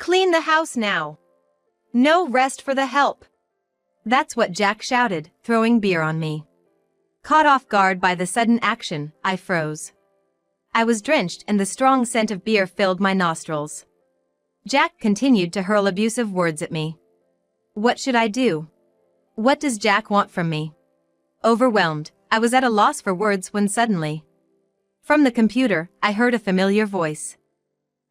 Clean the house now. No rest for the help. That's what Jack shouted, throwing beer on me. Caught off guard by the sudden action, I froze. I was drenched and the strong scent of beer filled my nostrils. Jack continued to hurl abusive words at me. What should I do? What does Jack want from me? Overwhelmed, I was at a loss for words when suddenly, from the computer, I heard a familiar voice.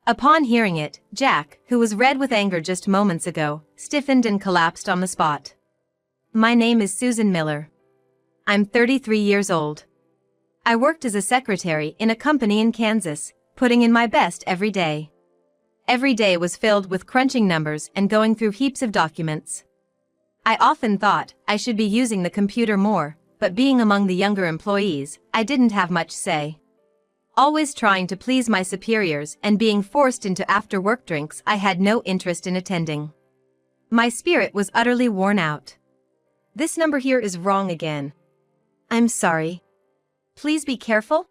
Upon hearing it, Jack, who was red with anger just moments ago, stiffened and collapsed on the spot. My name is Susan Miller. I'm 33 years old. I worked as a secretary in a company in Kansas, putting in my best every day. Every day was filled with crunching numbers and going through heaps of documents. I often thought I should be using the computer more, but being among the younger employees, I didn't have much say. Always trying to please my superiors and being forced into after-work drinks I had no interest in attending. My spirit was utterly worn out. This number here is wrong again. I'm sorry. Please be careful.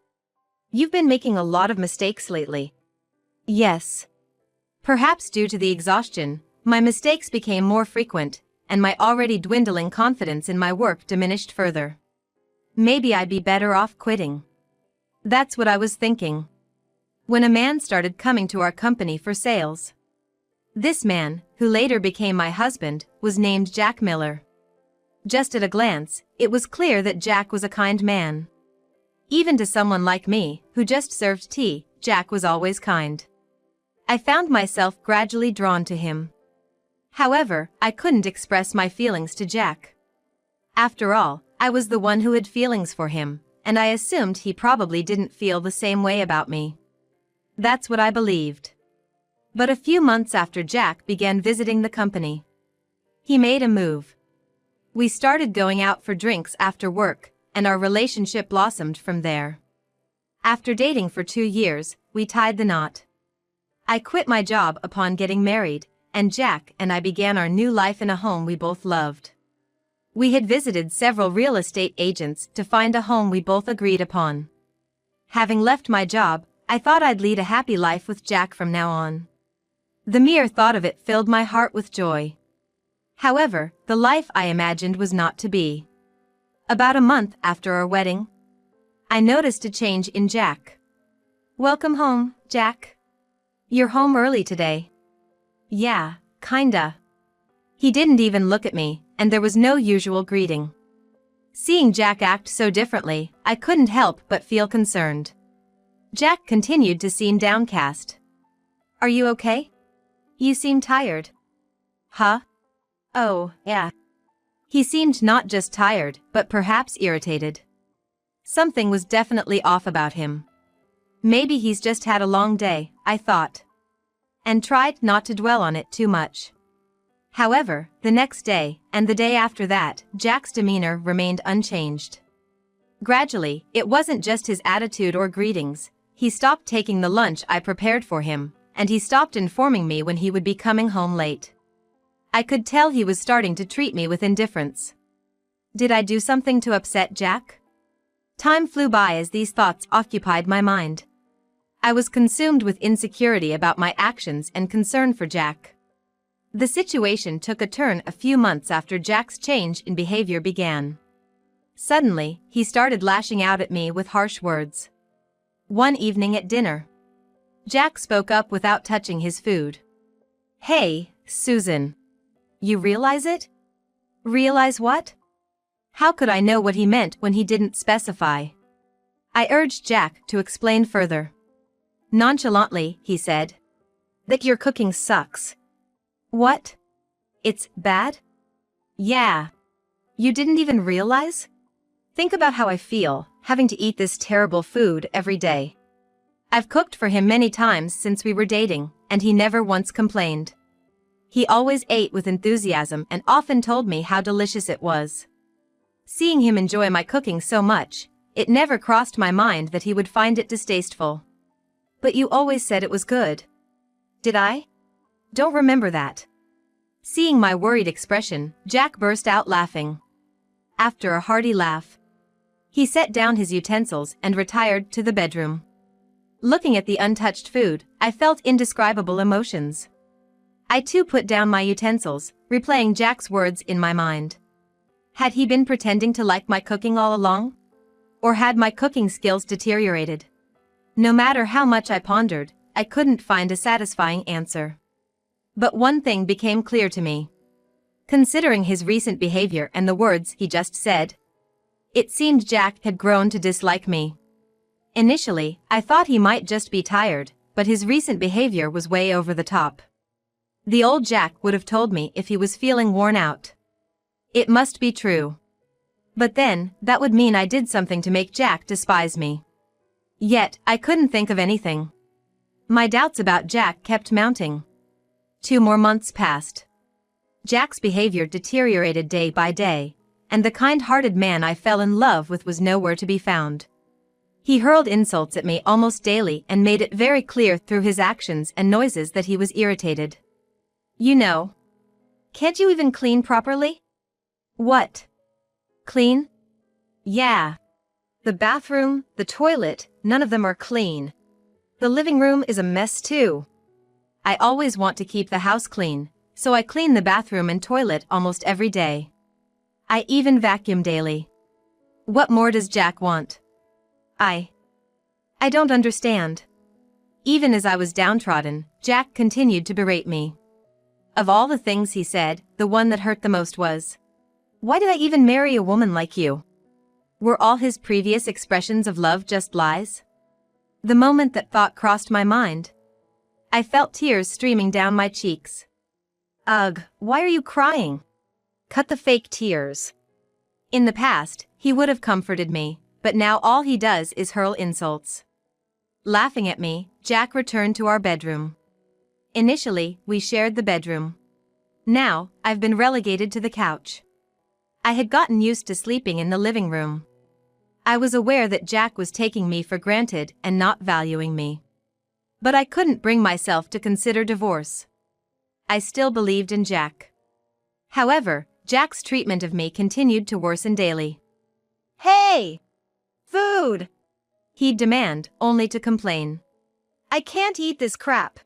You've been making a lot of mistakes lately. Yes. Perhaps due to the exhaustion, my mistakes became more frequent, and my already dwindling confidence in my work diminished further. Maybe I'd be better off quitting. That's what I was thinking, when a man started coming to our company for sales. This man, who later became my husband, was named Jack Miller. Just at a glance, it was clear that Jack was a kind man. Even to someone like me, who just served tea, Jack was always kind. I found myself gradually drawn to him. However, I couldn't express my feelings to Jack. After all, I was the one who had feelings for him, and I assumed he probably didn't feel the same way about me. That's what I believed. But a few months after Jack began visiting the company, he made a move. We started going out for drinks after work, and our relationship blossomed from there. After dating for 2 years, we tied the knot. I quit my job upon getting married, and Jack and I began our new life in a home we both loved. We had visited several real estate agents to find a home we both agreed upon. Having left my job, I thought I'd lead a happy life with Jack from now on. The mere thought of it filled my heart with joy. However, the life I imagined was not to be. About a month after our wedding, I noticed a change in Jack. Welcome home, Jack. You're home early today. Yeah, kinda. He didn't even look at me, and there was no usual greeting. Seeing Jack act so differently, I couldn't help but feel concerned. Jack continued to seem downcast. Are you okay? You seem tired. Huh? Oh, yeah. He seemed not just tired, but perhaps irritated. Something was definitely off about him. Maybe he's just had a long day, I thought, and tried not to dwell on it too much. However, the next day, and the day after that, Jack's demeanor remained unchanged. Gradually, it wasn't just his attitude or greetings. He stopped taking the lunch I prepared for him, and he stopped informing me when he would be coming home late. I could tell he was starting to treat me with indifference. Did I do something to upset Jack? Time flew by as these thoughts occupied my mind. I was consumed with insecurity about my actions and concern for Jack. The situation took a turn a few months after Jack's change in behavior began. Suddenly, he started lashing out at me with harsh words. One evening at dinner, Jack spoke up without touching his food. Hey, Susan. You realize it? Realize what? How could I know what he meant when he didn't specify? I urged Jack to explain further. Nonchalantly, he said, that your cooking sucks. What? It's bad? Yeah. You didn't even realize? Think about how I feel, having to eat this terrible food every day. I've cooked for him many times since we were dating, and he never once complained. He always ate with enthusiasm and often told me how delicious it was. Seeing him enjoy my cooking so much, it never crossed my mind that he would find it distasteful. But you always said it was good. Did I? Don't remember that. Seeing my worried expression, Jack burst out laughing. After a hearty laugh, he set down his utensils and retired to the bedroom. Looking at the untouched food, I felt indescribable emotions. I too put down my utensils, replaying Jack's words in my mind. Had he been pretending to like my cooking all along? Or had my cooking skills deteriorated? No matter how much I pondered, I couldn't find a satisfying answer. But one thing became clear to me. Considering his recent behavior and the words he just said, it seemed Jack had grown to dislike me. Initially, I thought he might just be tired, but his recent behavior was way over the top. The old Jack would have told me if he was feeling worn out. It must be true. But then, that would mean I did something to make Jack despise me. Yet, I couldn't think of anything. My doubts about Jack kept mounting. 2 more months passed. Jack's behavior deteriorated day by day, and the kind-hearted man I fell in love with was nowhere to be found. He hurled insults at me almost daily and made it very clear through his actions and noises that he was irritated. You know. Can't you even clean properly? What? Clean? Yeah. The bathroom, the toilet, none of them are clean. The living room is a mess too. I always want to keep the house clean, so I clean the bathroom and toilet almost every day. I even vacuum daily. What more does Jack want? I don't understand. Even as I was downtrodden, Jack continued to berate me. Of all the things he said, the one that hurt the most was, "Why did I even marry a woman like you?" Were all his previous expressions of love just lies? The moment that thought crossed my mind, I felt tears streaming down my cheeks. Ugh, why are you crying? Cut the fake tears. In the past, he would have comforted me, but now all he does is hurl insults. Laughing at me, Jack returned to our bedroom. Initially, we shared the bedroom. Now, I've been relegated to the couch. I had gotten used to sleeping in the living room. I was aware that Jack was taking me for granted and not valuing me. But I couldn't bring myself to consider divorce. I still believed in Jack. However, Jack's treatment of me continued to worsen daily. "Hey! Food!" he'd demand, only to complain. "I can't eat this crap."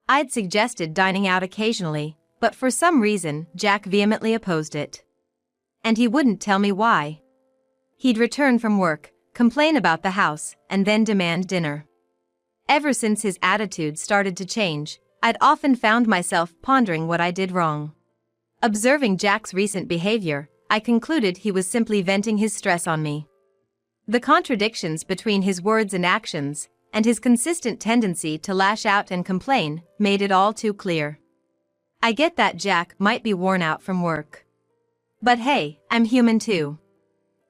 I'd suggested dining out occasionally, but for some reason, Jack vehemently opposed it. And he wouldn't tell me why. He'd return from work, complain about the house, and then demand dinner. Ever since his attitude started to change, I'd often found myself pondering what I did wrong. Observing Jack's recent behavior, I concluded he was simply venting his stress on me. The contradictions between his words and actions, and his consistent tendency to lash out and complain, made it all too clear. I get that Jack might be worn out from work. But hey, I'm human too.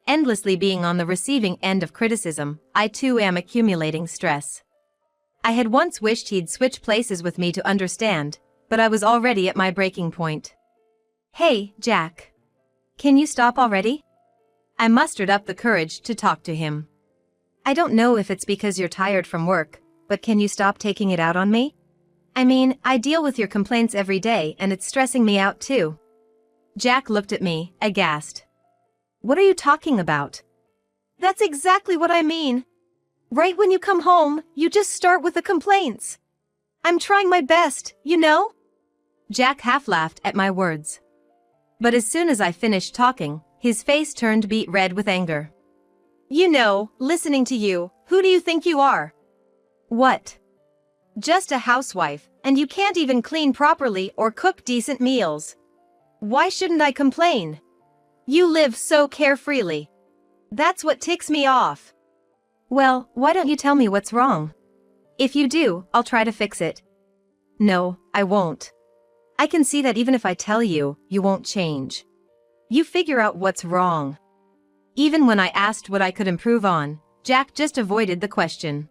Endlessly being on the receiving end of criticism, I too am accumulating stress. I had once wished he'd switch places with me to understand, but I was already at my breaking point. "Hey, Jack. Can you stop already?" I mustered up the courage to talk to him. "I don't know if it's because you're tired from work, but can you stop taking it out on me? I mean, I deal with your complaints every day and it's stressing me out too." Jack looked at me, aghast. "What are you talking about?" "That's exactly what I mean. Right when you come home, you just start with the complaints. I'm trying my best, you know?" Jack half laughed at my words. But as soon as I finished talking, his face turned beet red with anger. "You know, listening to you, who do you think you are?" "What?" "Just a housewife, and you can't even clean properly or cook decent meals. Why shouldn't I complain? You live so carefreely. That's what ticks me off." "Well, why don't you tell me what's wrong? If you do, I'll try to fix it." "No, I won't. I can see that even if I tell you, you won't change. You figure out what's wrong." Even when I asked what I could improve on, Jack just avoided the question.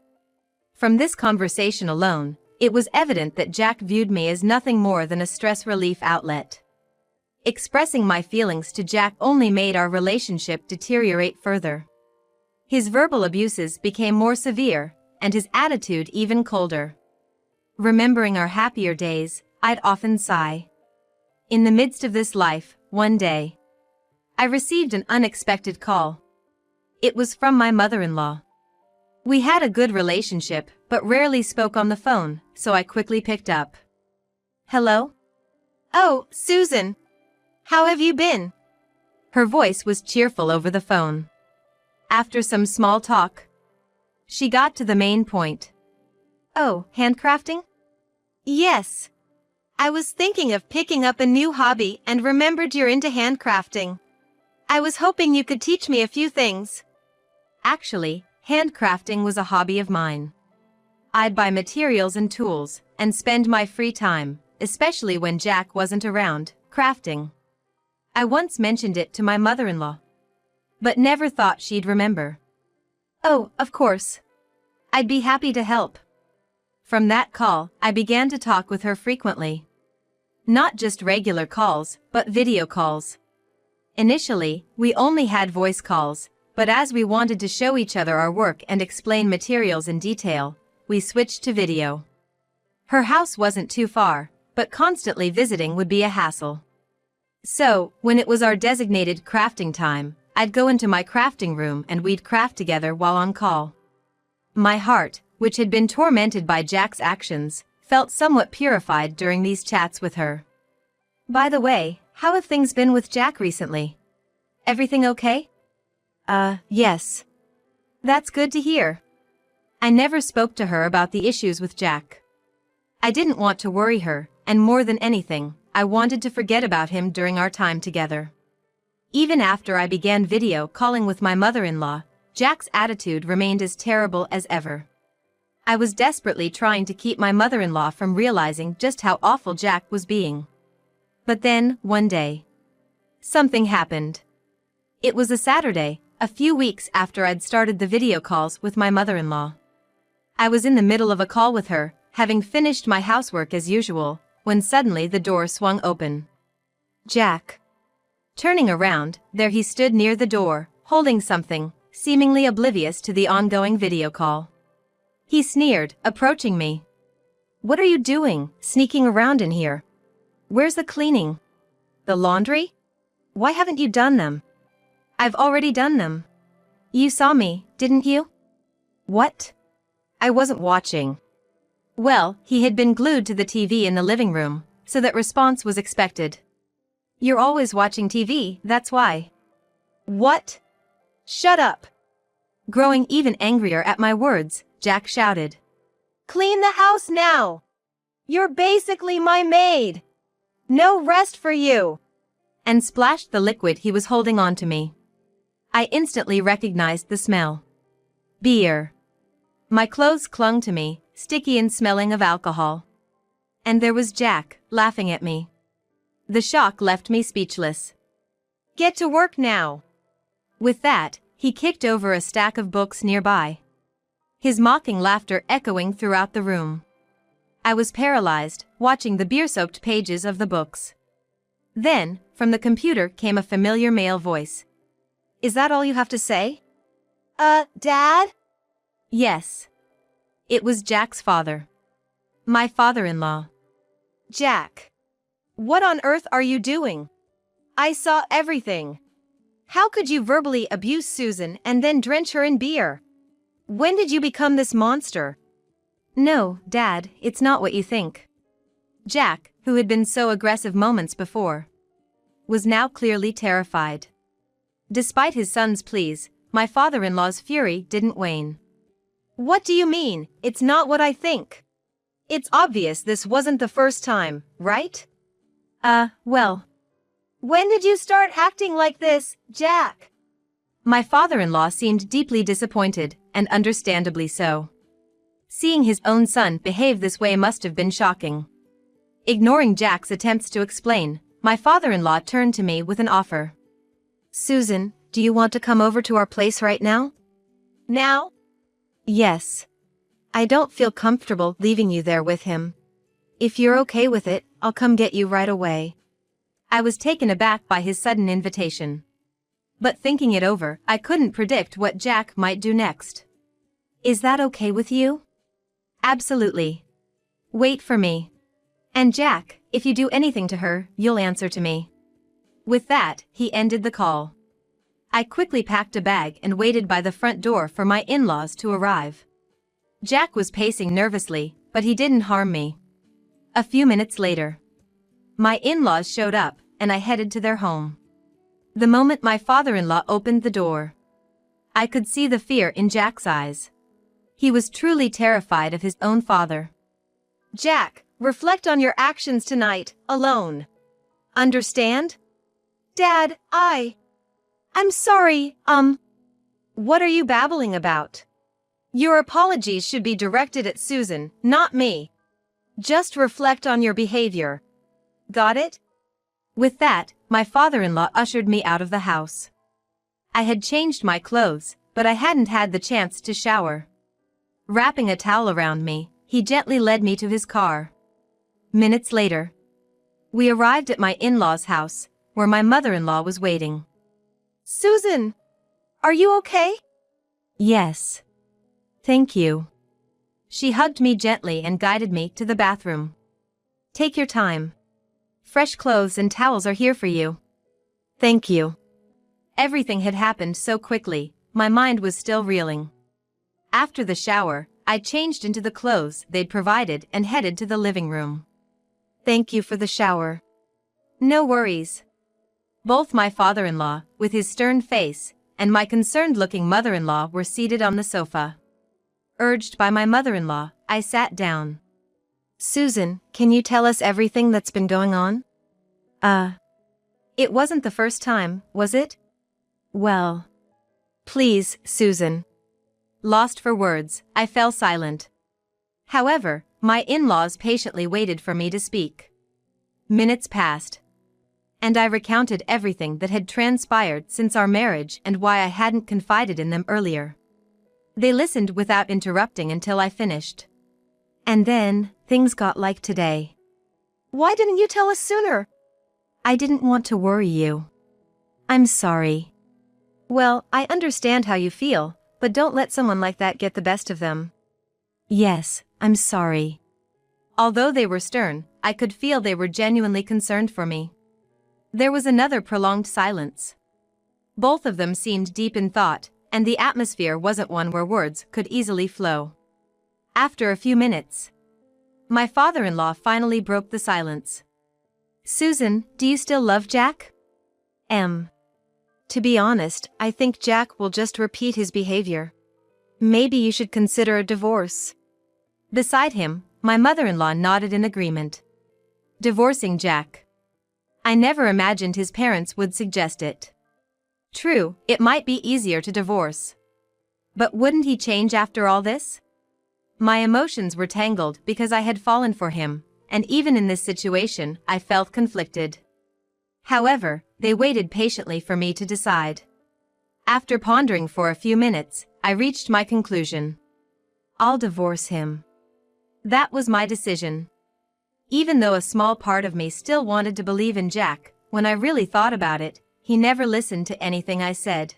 From this conversation alone, it was evident that Jack viewed me as nothing more than a stress relief outlet. Expressing my feelings to Jack only made our relationship deteriorate further. His verbal abuses became more severe, and his attitude even colder. Remembering our happier days, I'd often sigh. In the midst of this life, one day, I received an unexpected call. It was from my mother-in-law. We had a good relationship, but rarely spoke on the phone, so I quickly picked up. Hello? Oh, Susan. How have you been? Her voice was cheerful over the phone. After some small talk, she got to the main point. Oh, handcrafting? Yes. I was thinking of picking up a new hobby and remembered you're into handcrafting. I was hoping you could teach me a few things. Actually, handcrafting was a hobby of mine. I'd buy materials and tools and spend my free time, especially when Jack wasn't around, crafting. I once mentioned it to my mother-in-law, but never thought she'd remember. Oh, of course. I'd be happy to help. From that call, I began to talk with her frequently. Not just regular calls, but video calls. Initially, we only had voice calls, but as we wanted to show each other our work and explain materials in detail, we switched to video. Her house wasn't too far, but constantly visiting would be a hassle. So, when it was our designated crafting time, I'd go into my crafting room and we'd craft together while on call. My heart, which had been tormented by Jack's actions, felt somewhat purified during these chats with her. By the way, how have things been with Jack recently? Everything okay? Yes. That's good to hear. I never spoke to her about the issues with Jack. I didn't want to worry her, and more than anything, I wanted to forget about him during our time together. Even after I began video calling with my mother-in-law, Jack's attitude remained as terrible as ever. I was desperately trying to keep my mother-in-law from realizing just how awful Jack was being. But then, one day, something happened. It was a Saturday, a few weeks after I'd started the video calls with my mother-in-law. I was in the middle of a call with her, having finished my housework as usual, when suddenly the door swung open. Jack. Turning around, there he stood near the door, holding something, seemingly oblivious to the ongoing video call. He sneered, approaching me. What are you doing, sneaking around in here? Where's the cleaning? The laundry? Why haven't you done them? I've already done them. You saw me, didn't you? What? I wasn't watching. Well, he had been glued to the TV in the living room, so that response was expected. You're always watching TV, that's why. What? Shut up! Growing even angrier at my words, Jack shouted. Clean the house now! You're basically my maid! No rest for you! And splashed the liquid he was holding onto me. I instantly recognized the smell. Beer. My clothes clung to me, sticky and smelling of alcohol. And there was Jack, laughing at me. The shock left me speechless. Get to work now! With that, he kicked over a stack of books nearby. His mocking laughter echoing throughout the room. I was paralyzed, watching the beer-soaked pages of the books. Then, from the computer came a familiar male voice. Is that all you have to say? Dad? Yes. It was Jack's father. My father-in-law. Jack. What on earth are you doing? I saw everything. How could you verbally abuse Susan and then drench her in beer? When did you become this monster? No, Dad, it's not what you think. Jack, who had been so aggressive moments before, was now clearly terrified. Despite his son's pleas, my father-in-law's fury didn't wane. What do you mean, it's not what I think? It's obvious this wasn't the first time, right? Well. When did you start acting like this, Jack? My father-in-law seemed deeply disappointed, and understandably so. Seeing his own son behave this way must have been shocking. Ignoring Jack's attempts to explain, my father-in-law turned to me with an offer. Susan, do you want to come over to our place right now? Now? Yes. I don't feel comfortable leaving you there with him. If you're okay with it, I'll come get you right away. I was taken aback by his sudden invitation. But thinking it over, I couldn't predict what Jack might do next. Is that okay with you? Absolutely. Wait for me. And Jack, if you do anything to her, you'll answer to me. With that, he ended the call. I quickly packed a bag and waited by the front door for my in-laws to arrive. Jack was pacing nervously, but he didn't harm me. A few minutes later, my in-laws showed up, and I headed to their home. The moment my father-in-law opened the door, I could see the fear in Jack's eyes. He was truly terrified of his own father. Jack, reflect on your actions tonight, alone. Understand? Dad, I'm sorry, What are you babbling about? Your apologies should be directed at Susan, not me. Just reflect on your behavior. Got it? With that, my father-in-law ushered me out of the house. I had changed my clothes, but I hadn't had the chance to shower. Wrapping a towel around me, he gently led me to his car. Minutes later, we arrived at my in-laws' house, where my mother-in-law was waiting. Susan, are you okay? Yes. Thank you. She hugged me gently and guided me to the bathroom. Take your time. Fresh clothes and towels are here for you. Thank you. Everything had happened so quickly, my mind was still reeling. After the shower, I changed into the clothes they'd provided and headed to the living room. Thank you for the shower. No worries. Both my father-in-law, with his stern face, and my concerned-looking mother-in-law were seated on the sofa. Urged by my mother-in-law, I sat down. Susan, can you tell us everything that's been going on? It wasn't the first time, was it? Well. Please, Susan. Lost for words, I fell silent. However, my in-laws patiently waited for me to speak. Minutes passed, and I recounted everything that had transpired since our marriage and why I hadn't confided in them earlier. They listened without interrupting until I finished. And then, things got like today. Why didn't you tell us sooner? I didn't want to worry you. I'm sorry. Well, I understand how you feel, but don't let someone like that get the best of them. Yes, I'm sorry. Although they were stern, I could feel they were genuinely concerned for me. There was another prolonged silence. Both of them seemed deep in thought, and the atmosphere wasn't one where words could easily flow. After a few minutes, my father-in-law finally broke the silence. Susan, do you still love Jack? To be honest, I think Jack will just repeat his behavior. Maybe you should consider a divorce. Beside him, my mother-in-law nodded in agreement. Divorcing Jack. I never imagined his parents would suggest it. True, it might be easier to divorce. But wouldn't he change after all this? My emotions were tangled because I had fallen for him, and even in this situation, I felt conflicted. However, they waited patiently for me to decide. After pondering for a few minutes, I reached my conclusion. I'll divorce him. That was my decision. Even though a small part of me still wanted to believe in Jack, when I really thought about it, he never listened to anything I said.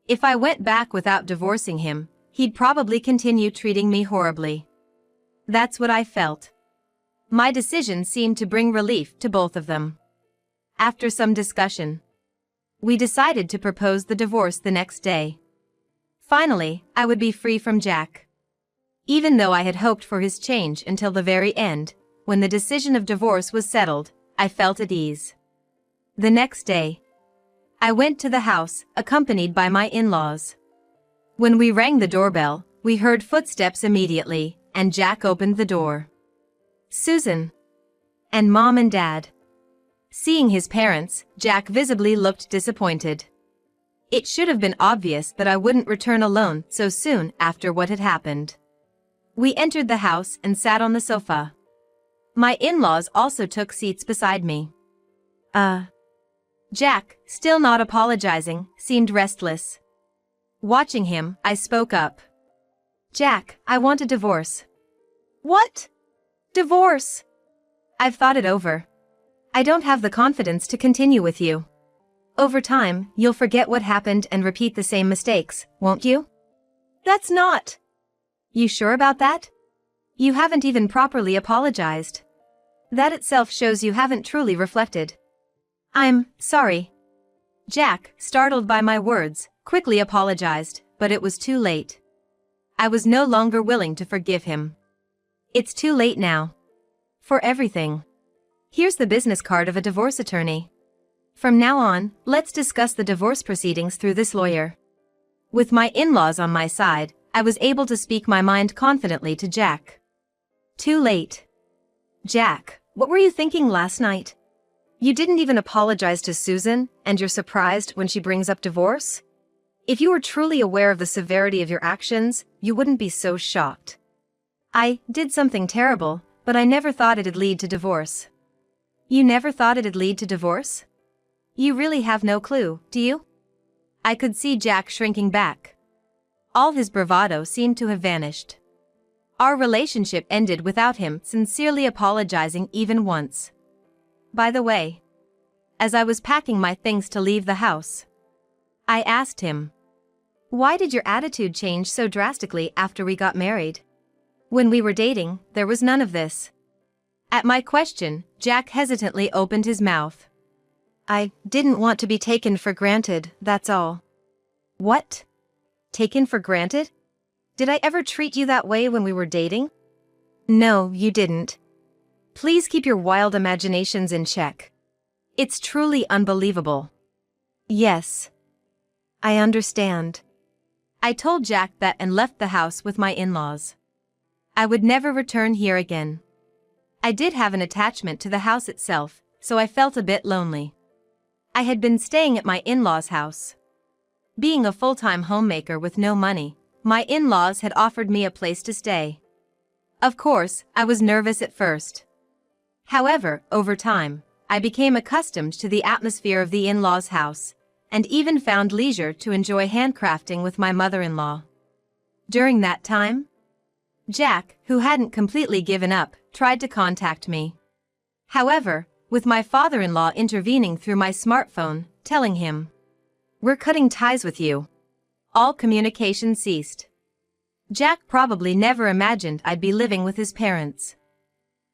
If I went back without divorcing him, he'd probably continue treating me horribly. That's what I felt. My decision seemed to bring relief to both of them. After some discussion, we decided to propose the divorce the next day. Finally, I would be free from Jack. Even though I had hoped for his change until the very end, when the decision of divorce was settled, I felt at ease. The next day, I went to the house, accompanied by my in-laws. When we rang the doorbell, we heard footsteps immediately, and Jack opened the door. Susan. And Mom and Dad. Seeing his parents, Jack visibly looked disappointed. It should have been obvious that I wouldn't return alone so soon after what had happened. We entered the house and sat on the sofa. My in-laws also took seats beside me. Jack, still not apologizing, seemed restless. Watching him, I spoke up. Jack, I want a divorce. What? Divorce? I've thought it over. I don't have the confidence to continue with you. Over time, you'll forget what happened and repeat the same mistakes, won't you? That's not. You sure about that? You haven't even properly apologized. That itself shows you haven't truly reflected. I'm sorry. Jack, startled by my words, quickly apologized, but it was too late. I was no longer willing to forgive him. It's too late now. For everything. Here's the business card of a divorce attorney. From now on, let's discuss the divorce proceedings through this lawyer. With my in-laws on my side, I was able to speak my mind confidently to Jack. Too late. Jack, what were you thinking last night? You didn't even apologize to Susan, and you're surprised when she brings up divorce? If you were truly aware of the severity of your actions, you wouldn't be so shocked. I did something terrible, but I never thought it'd lead to divorce. You never thought it'd lead to divorce? You really have no clue, do you? I could see Jack shrinking back. All his bravado seemed to have vanished. Our relationship ended without him sincerely apologizing even once. By the way, as I was packing my things to leave the house, I asked him, "Why did your attitude change so drastically after we got married? When we were dating, there was none of this." At my question, Jack hesitantly opened his mouth. "I didn't want to be taken for granted, that's all." What? Taken for granted? Did I ever treat you that way when we were dating? No, you didn't. Please keep your wild imaginations in check. It's truly unbelievable. Yes. I understand. I told Jack that and left the house with my in-laws. I would never return here again. I did have an attachment to the house itself, so I felt a bit lonely. I had been staying at my in-laws' house. Being a full-time homemaker with no money, my in-laws had offered me a place to stay. Of course, I was nervous at first. However, over time, I became accustomed to the atmosphere of the in-laws' house, and even found leisure to enjoy handcrafting with my mother-in-law. During that time, Jack, who hadn't completely given up, tried to contact me. However, with my father-in-law intervening through my smartphone, telling him, "We're cutting ties with you," all communication ceased. Jack probably never imagined I'd be living with his parents.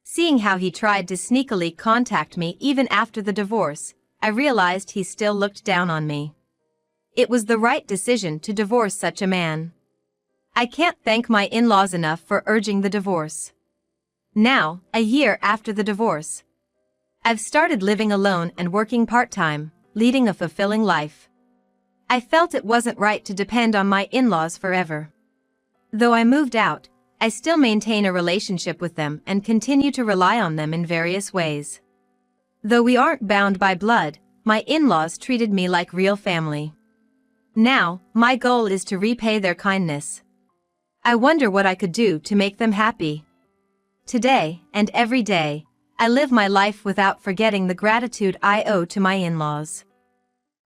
Seeing how he tried to sneakily contact me even after the divorce, I realized he still looked down on me. It was the right decision to divorce such a man. I can't thank my in-laws enough for urging the divorce. Now, a year after the divorce, I've started living alone and working part-time, leading a fulfilling life. I felt it wasn't right to depend on my in-laws forever. Though I moved out, I still maintain a relationship with them and continue to rely on them in various ways. Though we aren't bound by blood, my in-laws treated me like real family. Now, my goal is to repay their kindness. I wonder what I could do to make them happy. Today, and every day, I live my life without forgetting the gratitude I owe to my in-laws.